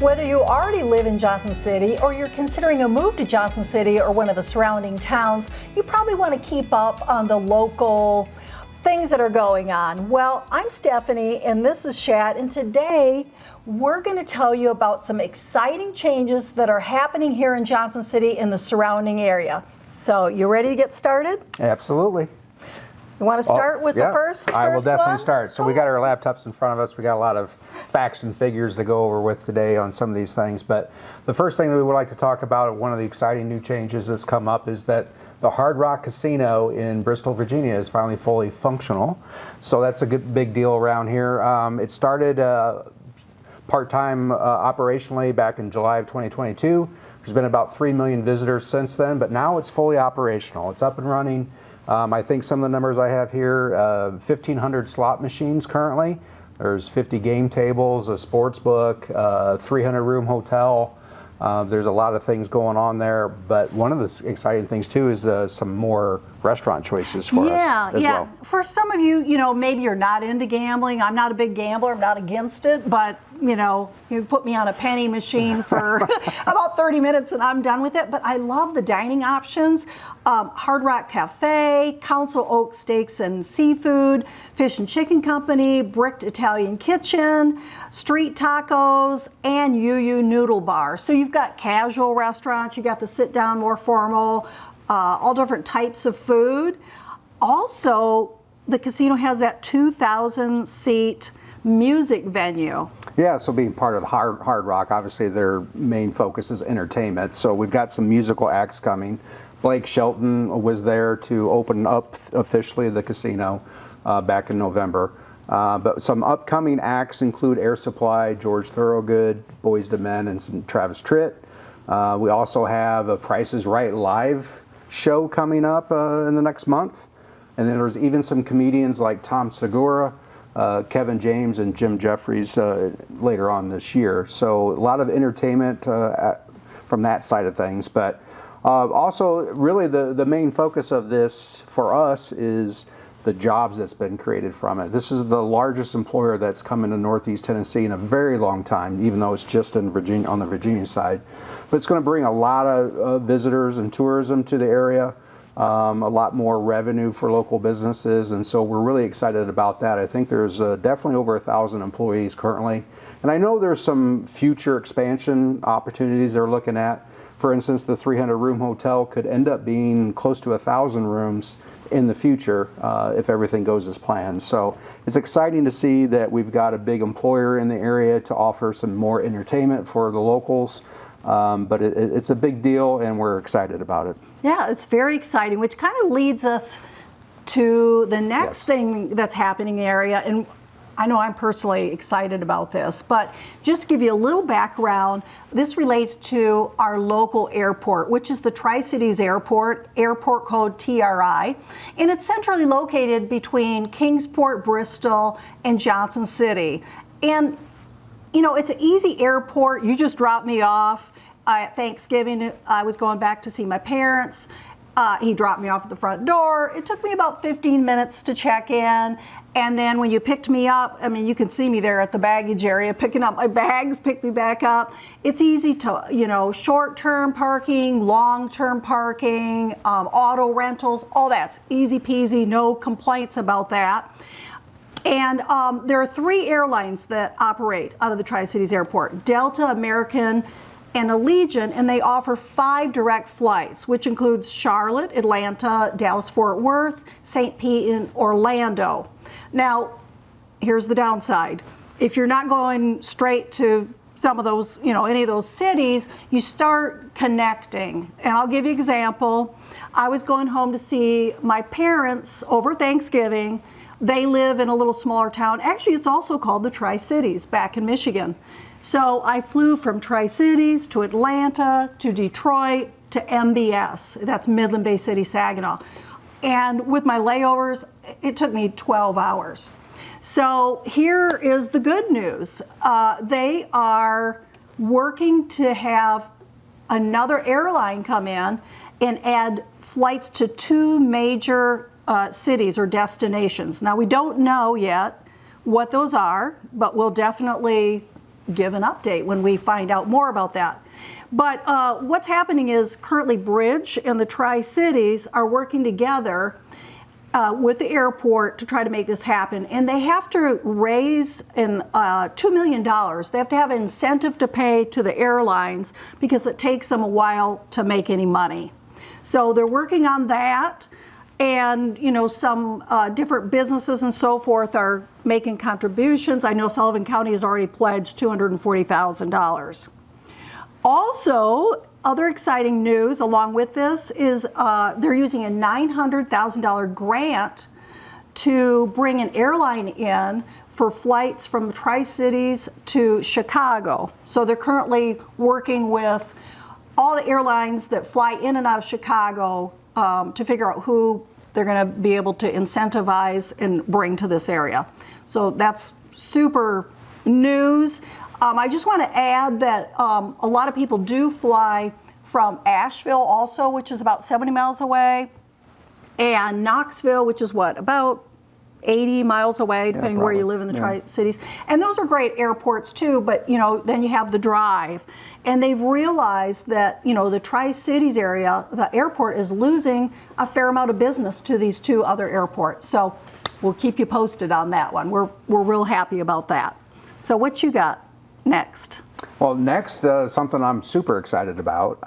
Whether you already live in Johnson City or you're considering a move to Johnson City or one of the surrounding towns, you probably want to keep up on the local things that are going on. Well, I'm Stephanie and this is Shad, and today we're going to tell you about some exciting changes that are happening here in Johnson City and the surrounding area. So, you ready to get started? Absolutely. You want to start with the first I will definitely one? start. So we got our laptops in front of us. We got a lot of facts and figures to go over with today on some of these things. But the first thing that we would like to talk about, one of the exciting new changes that's come up, is that the Hardrock Casino in Bristol, Virginia is finally fully functional. So that's a big deal around here. It started part-time operationally back in July of 2022. There's been about 3 million visitors since then, but now it's fully operational. It's up and running. I think some of the numbers I have here, 1,500 slot machines currently. There's 50 game tables, a sports book, 300-room hotel. There's a lot of things going on there, but one of the exciting things too is some more restaurant choices for us as well. For some of you, maybe you're not into gambling. I'm not a big gambler. I'm not against it, but you put me on a penny machine for about 30 minutes and I'm done with it. But I love the dining options. Hardrock Cafe, Council Oak Steaks and Seafood, Fish and Chicken Company, Bricked Italian Kitchen, Street Tacos, and Yu Noodle Bar. So you've got casual restaurants, you got the sit down, more formal, all different types of food. Also, the casino has that 2,000 seat music venue. Yeah, so being part of Hardrock, obviously their main focus is entertainment. So we've got some musical acts coming. Blake Shelton was there to open up officially the casino back in November. But some upcoming acts include Air Supply, George Thorogood, Boyz II Men, and some Travis Tritt. We also have a Price is Right live show coming up in the next month. And then there's even some comedians like Tom Segura, Kevin James, and Jim Jeffries later on this year. So a lot of entertainment from that side of things. But also, really the main focus of this for us is the jobs that's been created from it. This is the largest employer that's come into Northeast Tennessee in a very long time, even though it's just in Virginia, on the Virginia side. But it's going to bring a lot of visitors and tourism to the area, a lot more revenue for local businesses, and so we're really excited about that. I think there's definitely over 1,000 employees currently, and I know there's some future expansion opportunities they're looking at. For instance, the 300-room hotel could end up being close to 1,000 rooms in the future if everything goes as planned. So it's exciting to see that we've got a big employer in the area to offer some more entertainment for the locals. But it's a big deal and we're excited about it. Yeah, it's very exciting, which kind of leads us to the next thing that's happening in the area. And I know I'm personally excited about this, but just to give you a little background, this relates to our local airport, which is the Tri-Cities Airport, airport code TRI, and it's centrally located between Kingsport, Bristol, and Johnson City. And it's an easy airport. You just dropped me off. At Thanksgiving, I was going back to see my parents. He dropped me off at the front door. It took me about 15 minutes to check in. And then when you picked me up, you can see me there at the baggage area, picking up my bags, pick me back up. It's easy to, short-term parking, long-term parking, auto rentals, all that's easy peasy, no complaints about that. And there are 3 airlines that operate out of the Tri-Cities Airport: Delta, American, and Allegiant, and they offer 5 direct flights, which includes Charlotte, Atlanta, Dallas-Fort Worth, St. Pete, and Orlando. Now, here's the downside. If you're not going straight to some of those, any of those cities, you start connecting. And I'll give you an example. I was going home to see my parents over Thanksgiving. They live in a little smaller town. Actually, it's also called the Tri-Cities back in Michigan. So I flew from Tri-Cities to Atlanta to Detroit to MBS. That's Midland Bay City, Saginaw. And with my layovers, it took me 12 hours. So here is the good news. They are working to have another airline come in and add flights to 2 major cities or destinations. Now, we don't know yet what those are, but we'll definitely give an update when we find out more about that. But what's happening is currently Bridge and the Tri-Cities are working together with the airport to try to make this happen. And they have to raise $2 million. They have to have an incentive to pay to the airlines because it takes them a while to make any money. So they're working on that. And, you know, some different businesses and so forth are making contributions. I know Sullivan County has already pledged $240,000. Also, other exciting news along with this is they're using a $900,000 grant to bring an airline in for flights from Tri-Cities to Chicago. So they're currently working with all the airlines that fly in and out of Chicago to figure out who they're going to be able to incentivize and bring to this area. So that's super news. I just want to add that a lot of people do fly from Asheville also, which is about 70 miles away, and Knoxville, which is what, about 80 miles away, depending where you live in the Tri-Cities. And those are great airports too, but you know, then you have the drive. And they've realized that, you know, the Tri-Cities area, the airport is losing a fair amount of business to these two other airports. So we'll keep you posted on that one. We're real happy about that. So what you got next? Well, next, something I'm super excited about.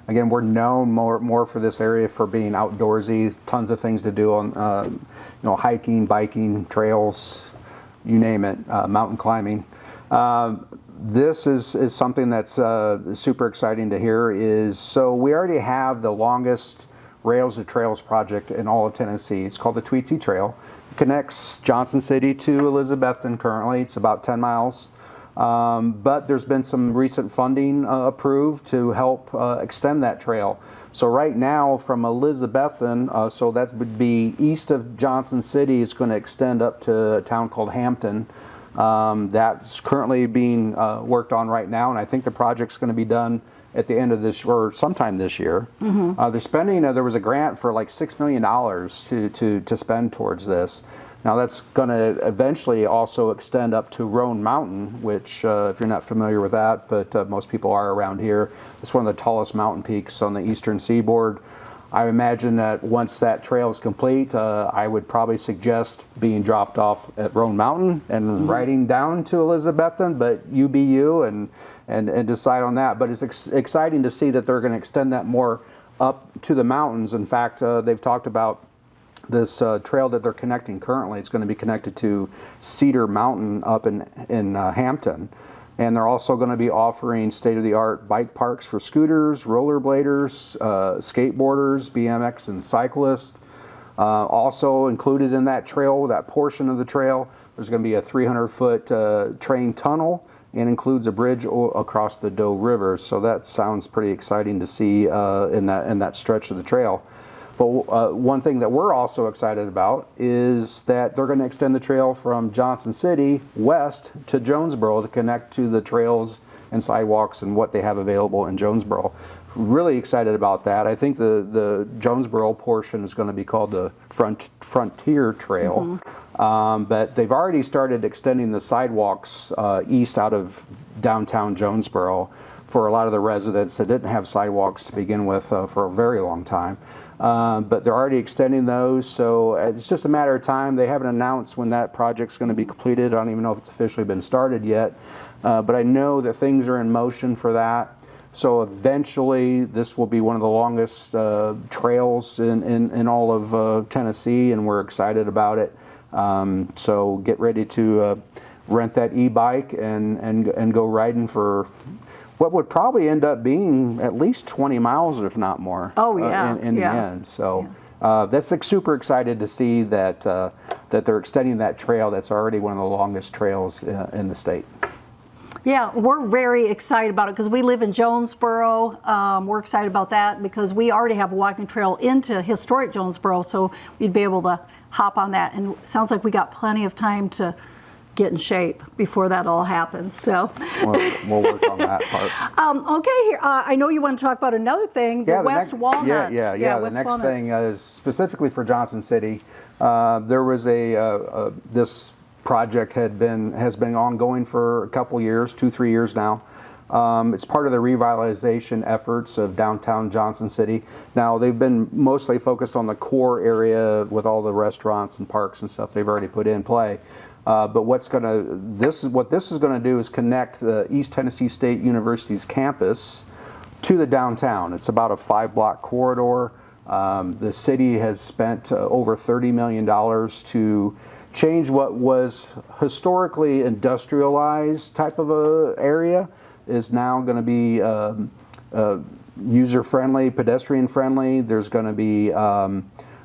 Again, we're known more for this area for being outdoorsy, tons of things to do on, you know, hiking, biking, trails, you name it, mountain climbing. This is something that's super exciting to hear. So we already have the longest Rails to Trails project in all of Tennessee. It's called the Tweetsie Trail. It connects Johnson City to Elizabethton currently. It's about 10 miles. But there's been some recent funding approved to help extend that trail. So right now from Elizabethton, so that would be east of Johnson City, it's going to extend up to a town called Hampton. That's currently being worked on right now, and I think the project's going to be done at the end of this or sometime this year. Mm-hmm. They're spending. There was a grant for like $6 million to spend towards this. Now that's going to eventually also extend up to Roan Mountain, which if you're not familiar with that, but most people are around here. It's one of the tallest mountain peaks on the eastern seaboard. I imagine that once that trail is complete, I would probably suggest being dropped off at Roan Mountain and riding down to Elizabethton, but you be you and decide on that. But it's exciting to see that they're going to extend that more up to the mountains. In fact, they've talked about this trail that they're connecting currently. It's going to be connected to Cedar Mountain up in Hampton. And they're also going to be offering state-of-the-art bike parks for scooters, rollerbladers, skateboarders, BMX, and cyclists. Also included in that trail, that portion of the trail, there's going to be a 300-foot train tunnel and includes a bridge across the Doe River. So that sounds pretty exciting to see in that stretch of the trail. But one thing that we're also excited about is that they're going to extend the trail from Johnson City west to Jonesboro to connect to the trails and sidewalks and what they have available in Jonesboro. Really excited about that. I think the Jonesboro portion is going to be called the Frontier Trail. Mm-hmm. But they've already started extending the sidewalks east out of downtown Jonesboro for a lot of the residents that didn't have sidewalks to begin with for a very long time. But they're already extending those, so it's just a matter of time. They haven't announced when that project's going to be completed. I don't even know if it's officially been started yet, but I know that things are in motion for that. So eventually this will be one of the longest trails in all of Tennessee, and we're excited about it. So get ready to rent that e-bike and go riding for what would probably end up being at least 20 miles, if not more. Oh, yeah. In the end. So that's super excited to see that that they're extending that trail. That's already one of the longest trails in the state. Yeah, we're very excited about it because we live in Jonesboro. We're excited about that because we already have a walking trail into historic Jonesboro, so we'd be able to hop on that. And it sounds like we got plenty of time to get in shape before that all happens. So we'll work on that part. Okay, here I know you want to talk about another thing, the West Walnut. Yeah. The next thing is specifically for Johnson City. There was this project has been ongoing for a couple years, 2-3 years now. It's part of the revitalization efforts of downtown Johnson City. Now, they've been mostly focused on the core area with all the restaurants and parks and stuff they've already put in play. But what this is going to do is connect the East Tennessee State University's campus to the downtown. It's about a 5-block corridor. The city has spent over $30 million to change what was historically industrialized type of a area is now going to be user-friendly, pedestrian-friendly. There's going to be,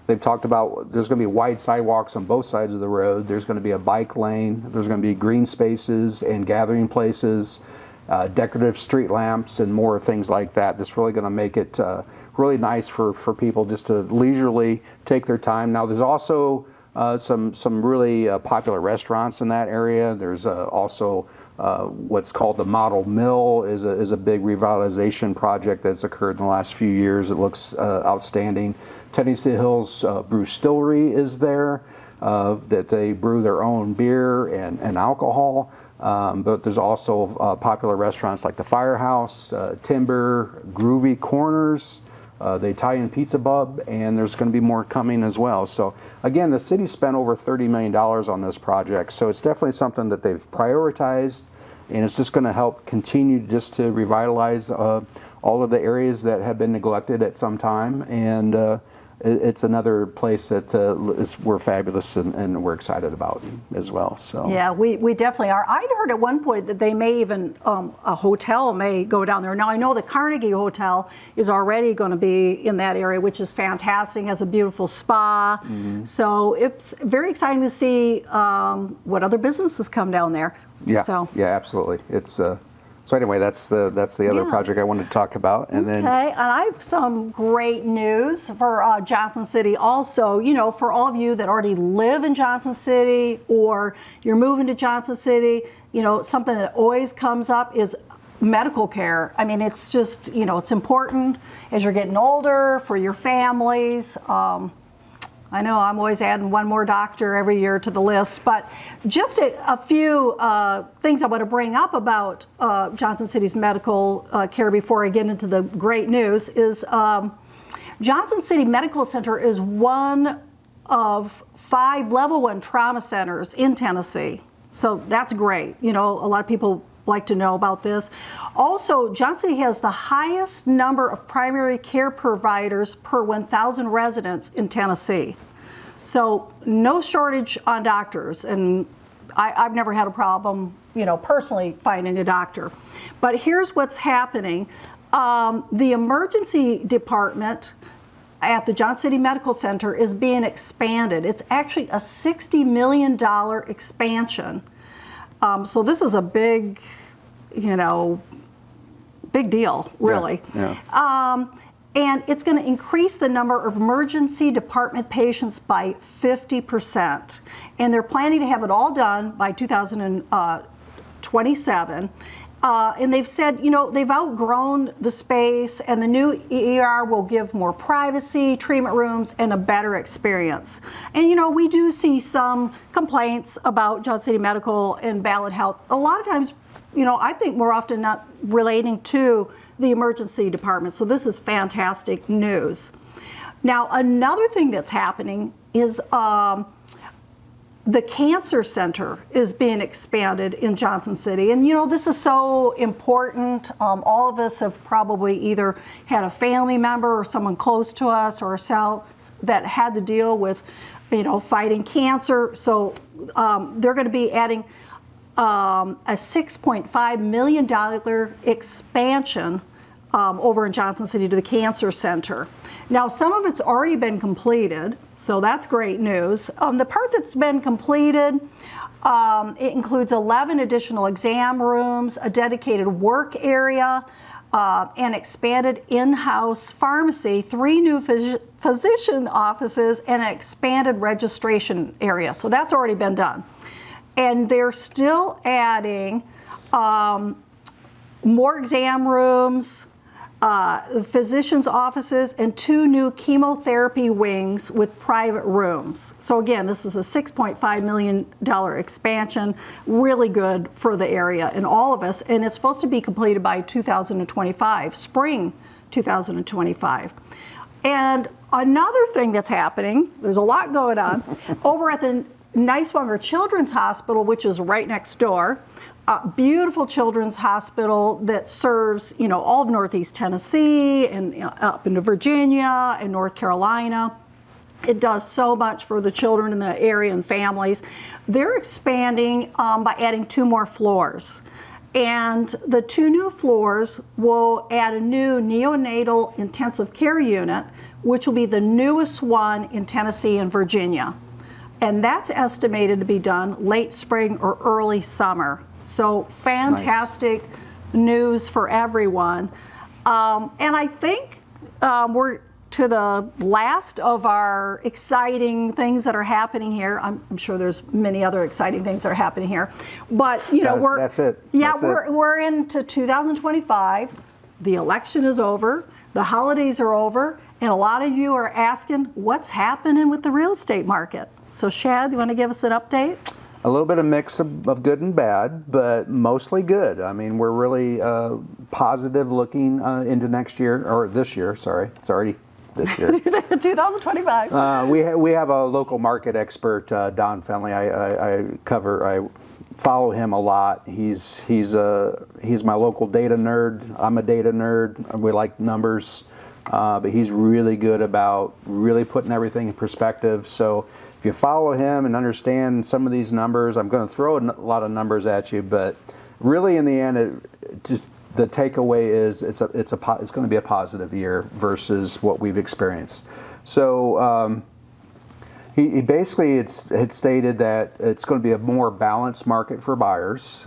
they've talked about, there's going to be wide sidewalks on both sides of the road. There's going to be a bike lane. There's going to be green spaces and gathering places, decorative street lamps, and more things like that. That's really going to make it really nice for people just to leisurely take their time. Now, there's also some really popular restaurants in that area. There's also what's called the Model Mill is a big revitalization project that's occurred in the last few years. It looks outstanding. Tennessee Hills Brewstillery is there, that they brew their own beer and alcohol. But there's also popular restaurants like the Firehouse, Timber, Groovy Corners, the Italian Pizza Bub, and there's going to be more coming as well. So again, the city spent over $30 million on this project, so it's definitely something that they've prioritized, and it's just going to help continue just to revitalize all of the areas that have been neglected at some time, and it's another place that we're fabulous and we're excited about as well. So yeah, we definitely are. I'd heard at one point that they may even a hotel may go down there. Now I know the Carnegie Hotel is already going to be in that area, which is fantastic. It has a beautiful spa. Mm-hmm. So it's very exciting to see what other businesses come down there. Yeah, so. Yeah, absolutely. It's so anyway, that's the other project I wanted to talk about, and then okay, and I have some great news for Johnson City. Also, you know, for all of you that already live in Johnson City or you're moving to Johnson City, you know, something that always comes up is medical care. I mean, it's just, you know, it's important as you're getting older for your families. I know I'm always adding one more doctor every year to the list, but just a few things I want to bring up about Johnson City's medical care before I get into the great news is Johnson City Medical Center is one of 5 level 1 trauma centers in Tennessee. So that's great. You know, a lot of people like to know about this. Also, Johnson City has the highest number of primary care providers per 1,000 residents in Tennessee. So no shortage on doctors, and I've never had a problem, you know, personally finding a doctor. But here's what's happening. The emergency department at the Johnson City Medical Center is being expanded. It's actually a $60 million expansion. So this is a big, you know, big deal, really. Yeah. And it's going to increase the number of emergency department patients by 50%. And they're planning to have it all done by 2027. And they've said, you know, they've outgrown the space, and the new ER will give more privacy, treatment rooms, and a better experience. And, you know, we do see some complaints about Johnson City Medical and Ballot Health. A lot of times, you know, I think more often not relating to the emergency department. So this is fantastic news. Now, another thing that's happening is the cancer center is being expanded in Johnson City. And you know, this is so important. All of us have probably either had a family member or someone close to us or ourselves that had to deal with, you know, fighting cancer. So they're going to be adding a $6.5 million expansion over in Johnson City to the Cancer Center. Now, some of it's already been completed, so that's great news. The part that's been completed, it includes 11 additional exam rooms, a dedicated work area, an expanded in-house pharmacy, 3 new physician offices, and an expanded registration area. So that's already been done. And they're still adding more exam rooms, the physician's offices, and 2 new chemotherapy wings with private rooms. So again, this is a $6.5 million expansion, really good for the area and all of us, and it's supposed to be completed by 2025, spring 2025. And another thing that's happening, there's a lot going on, over at the Niswonger Children's Hospital, which is right next door, a beautiful children's hospital that serves, all of Northeast Tennessee and up into Virginia and North Carolina. It does so much for the children in the area and families. They're expanding by adding 2 more floors. And the 2 new floors will add a new neonatal intensive care unit, which will be the newest one in Tennessee and Virginia. And that's estimated to be done late spring or early summer. So fantastic news for everyone. And I think we're to the last of our exciting things that are happening here. I'm sure there's many other exciting things that are happening here. But, that's it. Yeah, That's it. we're into 2025. The election is over. The holidays are over. And a lot of you are asking what's happening with the real estate market. So Shad, you want to give us an update? A little bit of mix of good and bad, but mostly good. I mean, we're really positive looking into next year, or this year, sorry. It's already this year. 2025. We have a local market expert, Don Fenley. I follow him a lot. He's my local data nerd. I'm a data nerd. We like numbers, but he's really good about really putting everything in perspective. So if you follow him and understand some of these numbers, I'm going to throw a lot of numbers at you, but really in the end, the takeaway is it's going to be a positive year versus what we've experienced. So he basically had stated that it's going to be a more balanced market for buyers.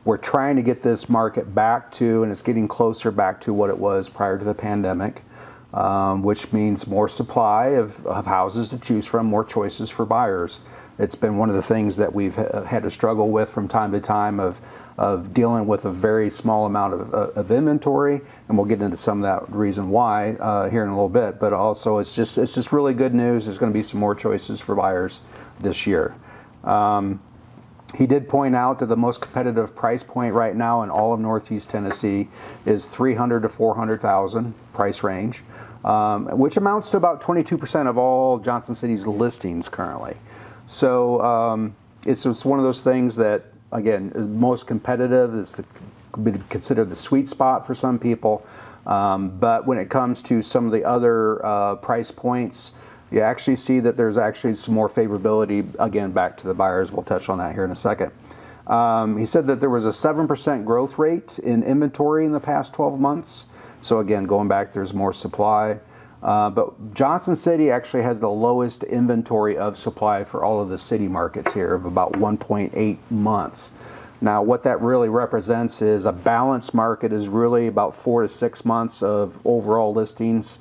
We're trying to get this market back to, and it's getting closer back to what it was prior to the pandemic. Which means more supply of houses to choose from, more choices for buyers. It's been one of the things that we've had to struggle with from time to time of dealing with a very small amount of inventory, and we'll get into some of that reason why here in a little bit. But also, it's just really good news. There's going to be some more choices for buyers this year. He did point out that the most competitive price point right now in all of Northeast Tennessee is $300,000 to $400,000 price range, which amounts to about 22% of all Johnson City's listings currently. So it's one of those things that, again, is most competitive, is considered the sweet spot for some people. But when it comes to some of the other price points, you actually see that there's actually some more favorability, again, back to the buyers. We'll touch on that here in a second. He said that there was a 7% growth rate in inventory in the past 12 months. So again, going back, there's more supply. But Johnson City actually has the lowest inventory of supply for all of the city markets here of about 1.8 months. Now, what that really represents is a balanced market is really about 4 to 6 months of overall listings.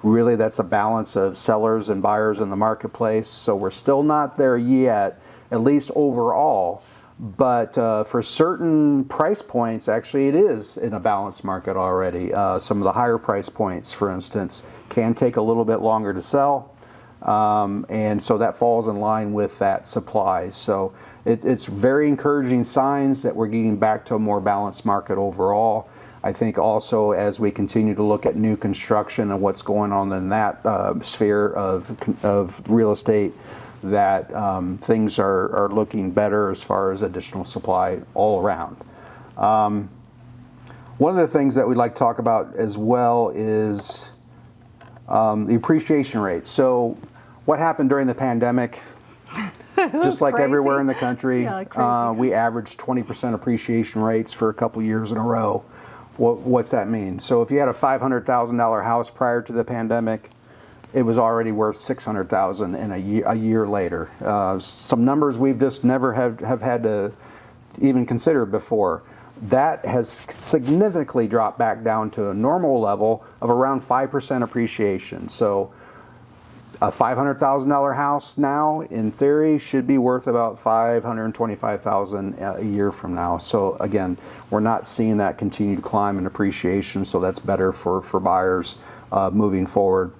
Really, that's a balance of sellers and buyers in the marketplace. So we're still not there yet, at least overall. But for certain price points, actually it is in a balanced market already. Some of the higher price points, for instance, can take a little bit longer to sell. And so that falls in line with that supply. So it's very encouraging signs that we're getting back to a more balanced market overall. I think also as we continue to look at new construction and what's going on in that sphere of real estate, that things are looking better as far as additional supply all around. One of the things that we'd like to talk about as well is the appreciation rate. So what happened during the pandemic? Just like Crazy. everywhere in the country, Yeah, crazy. we averaged 20% appreciation rates for a couple years in a row. What's that mean? So if you had a $500,000 house prior to the pandemic, it was already worth $600,000 in a year later. Some numbers we've just never have had to even consider before. That has significantly dropped back down to a normal level of around 5% appreciation. So A $500,000 house now, in theory, should be worth about $525,000 a year from now. So again, we're not seeing that continued climb in appreciation, so that's better for buyers moving forward.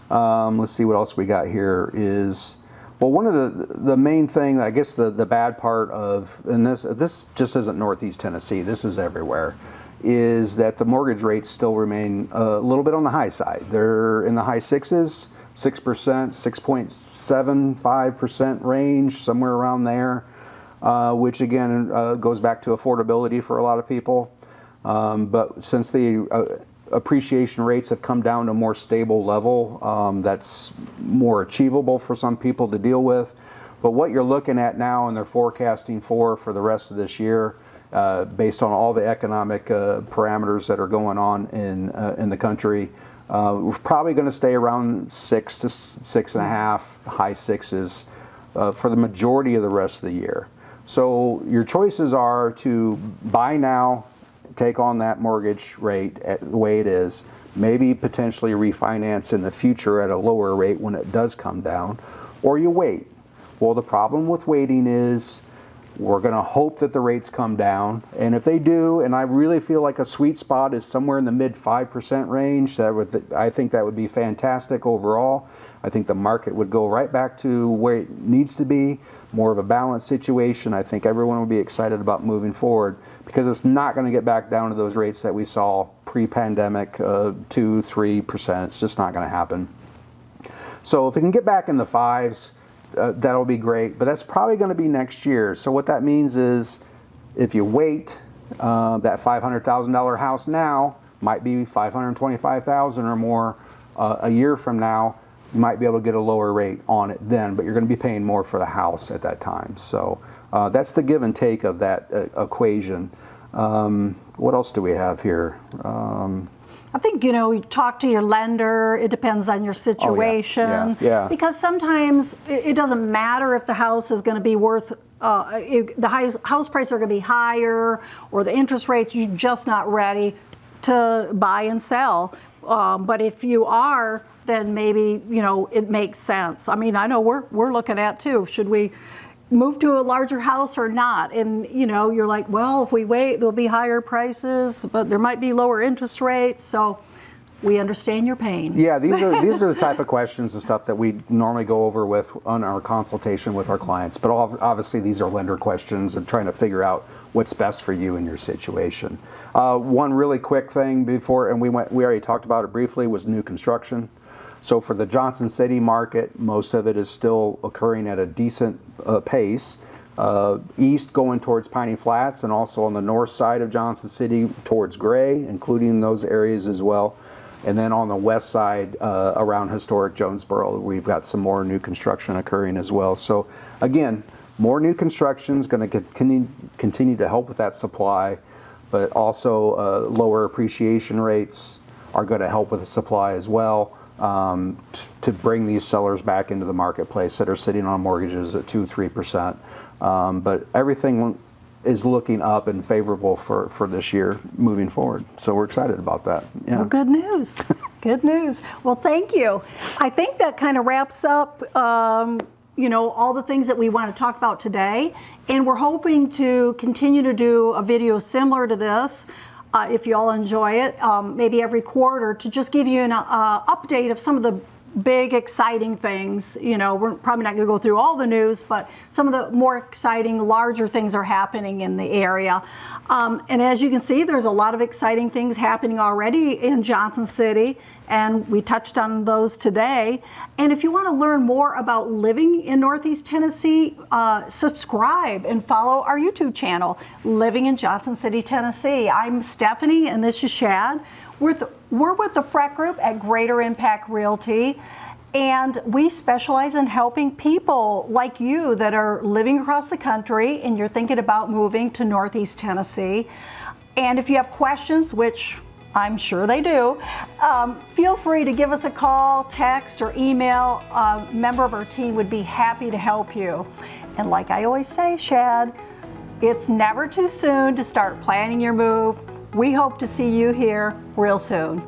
Let's see what else we got here is, well, one of the main thing, I guess the bad part of, and this just isn't Northeast Tennessee, this is everywhere, is that the mortgage rates still remain a little bit on the high side. They're in the high sixes, 6%, 6.75% range, somewhere around there, which again goes back to affordability for a lot of people. But since the appreciation rates have come down to a more stable level, that's more achievable for some people to deal with. But what you're looking at now and they're forecasting for the rest of this year, based on all the economic parameters that are going on in the country, we're probably going to stay around 6 to 6.5, high sixes for the majority of the rest of the year. So your choices are to buy now, take on that mortgage rate at the way it is, maybe potentially refinance in the future at a lower rate when it does come down, or you wait. Well, the problem with waiting is we're going to hope that the rates come down, and if they do, and I really feel like a sweet spot is somewhere in the mid 5% range, I think that would be fantastic overall. I think the market would go right back to where it needs to be, more of a balanced situation. I think everyone would be excited about moving forward because it's not going to get back down to those rates that we saw pre-pandemic, 2-3%. It's just not going to happen. So if it can get back in the fives, that'll be great, but that's probably going to be next year. So what that means is if you wait, that $500,000 house now might be $525,000 or more a year from now. You might be able to get a lower rate on it then, but you're going to be paying more for the house at that time. So that's the give and take of that equation. What else do we have here? I think, you talk to your lender. It depends on your situation. Oh, yeah. Because sometimes it doesn't matter if the house is going to be worth, house prices are going to be higher or the interest rates, you're just not ready to buy and sell. But if you are, then maybe, it makes sense. I mean, I know we're looking at too. Should we move to a larger house or not? And you're like, well, if we wait, there'll be higher prices, but there might be lower interest rates. So we understand your pain. Yeah, these are the type of questions and stuff that we normally go over with on our consultation with our clients. But obviously these are lender questions and trying to figure out what's best for you in your situation. One really quick thing before, and we already talked about it briefly, was new construction. So for the Johnson City market, most of it is still occurring at a decent pace. East going towards Piney Flats, and also on the north side of Johnson City towards Gray, including those areas as well. And then on the west side around historic Jonesboro, we've got some more new construction occurring as well. So again, more new construction is going to continue to help with that supply, but also lower appreciation rates are going to help with the supply as well. To bring these sellers back into the marketplace that are sitting on mortgages at 2-3%. But everything is looking up and favorable for this year moving forward. So we're excited about that. Yeah. Well, good news. Good news. Well, thank you. I think that kind of wraps up all the things that we want to talk about today. And we're hoping to continue to do a video similar to this. If you all enjoy it, maybe every quarter, to just give you an update of some of the big exciting things. We're probably not going to go through all the news, but some of the more exciting, larger things are happening in the area. And as you can see, there's a lot of exciting things happening already in Johnson City, and we touched on those today. And if you want to learn more about living in Northeast Tennessee, subscribe and follow our YouTube channel, Living in Johnson City, Tennessee. I'm Stephanie, and this is Shad. We're with the Freck Group at Greater Impact Realty, and we specialize in helping people like you that are living across the country and you're thinking about moving to Northeast Tennessee. And if you have questions, which I'm sure they do, feel free to give us a call, text, or email. A member of our team would be happy to help you. And like I always say, Shad, it's never too soon to start planning your move. We hope to see you here real soon.